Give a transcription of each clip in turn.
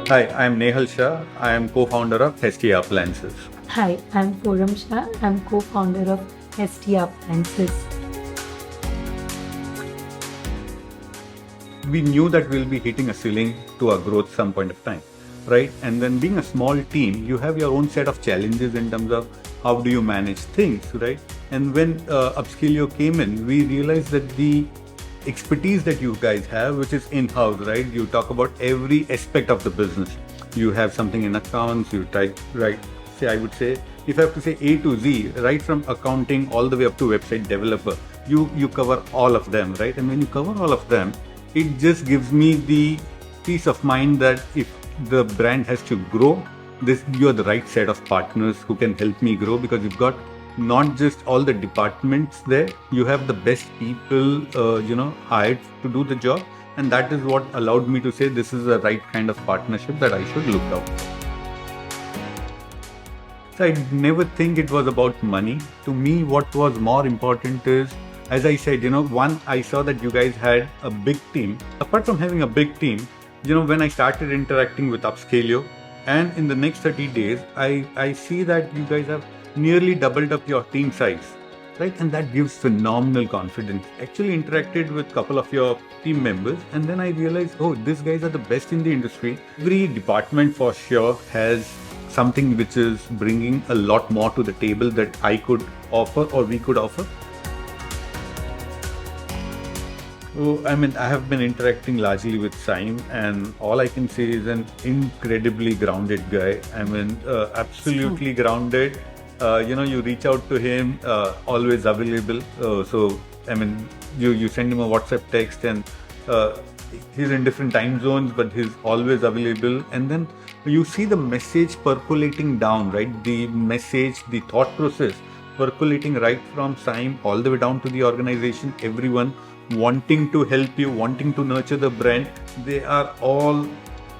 Hi, I'm Nehal Shah. I am co-founder of Hestia Appliances. Hi, I'm Foram Shah. I'm co-founder of ST Appliances. We knew that we'll be hitting a ceiling to our growth some point of time, right? And then being a small team, you have your own set of challenges in terms of how do you manage things, right? And when Upscalio came in, we realized that the expertise that you guys have, which is in-house, right? You talk about every aspect of the business. You have something in accounts, you try, right? Say, I would say, if I have to say A to Z, right from accounting all the way up to website developer, you cover all of them, right? And when you cover all of them, it just gives me the peace of mind that if the brand has to grow, you're the right set of partners who can help me grow, because you've got not just all the departments there, you have the best people hired to do the job, and that is what allowed me to say this is the right kind of partnership that I should look out for. So I never think it was about money. To me, what was more important is, as I said, one, I saw that you guys had a big team. Apart from having a big team, when I started interacting with Upscalio, and in the next 30 days, I see that you guys have nearly doubled up your team size, right? And that gives phenomenal confidence. Actually interacted with a couple of your team members, and then I realized, oh, these guys are the best in the industry. Every department for sure has something which is bringing a lot more to the table that I could offer or we could offer. Oh, I have been interacting largely with Saim, and all I can say is an incredibly grounded guy. Absolutely grounded. You reach out to him, always available. You send him a WhatsApp text, and he's in different time zones, but he's always available. And then you see the message percolating down, right? The message, the thought process percolating right from Saim all the way down to the organization, everyone wanting to help you, wanting to nurture the brand. They are all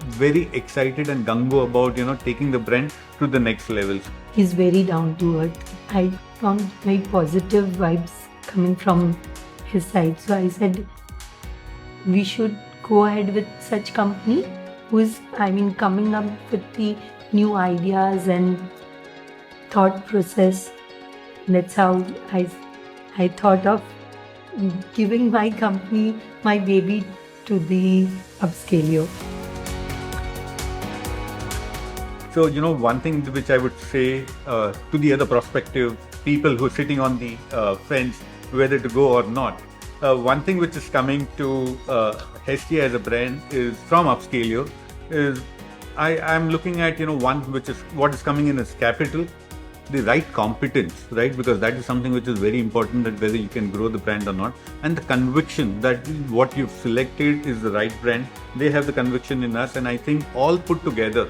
very excited and gung-ho about, taking the brand to the next levels. He's very down to earth. I found very positive vibes coming from his side. So I said, we should go ahead with such company who is, coming up with the new ideas and thought process. That's how I thought of giving my company, my baby, to the Upscalio. So, one thing which I would say to the other prospective people who are sitting on the fence, whether to go or not, one thing which is coming to Hestia as a brand is from Upscalio is I'm looking at, one which is what is coming in as capital, the right competence, right? Because that is something which is very important, that whether you can grow the brand or not, and the conviction that what you've selected is the right brand. They have the conviction in us, and I think all put together,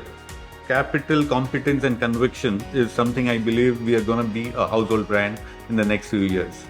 capital, competence and conviction is something I believe we are going to be a household brand in the next few years.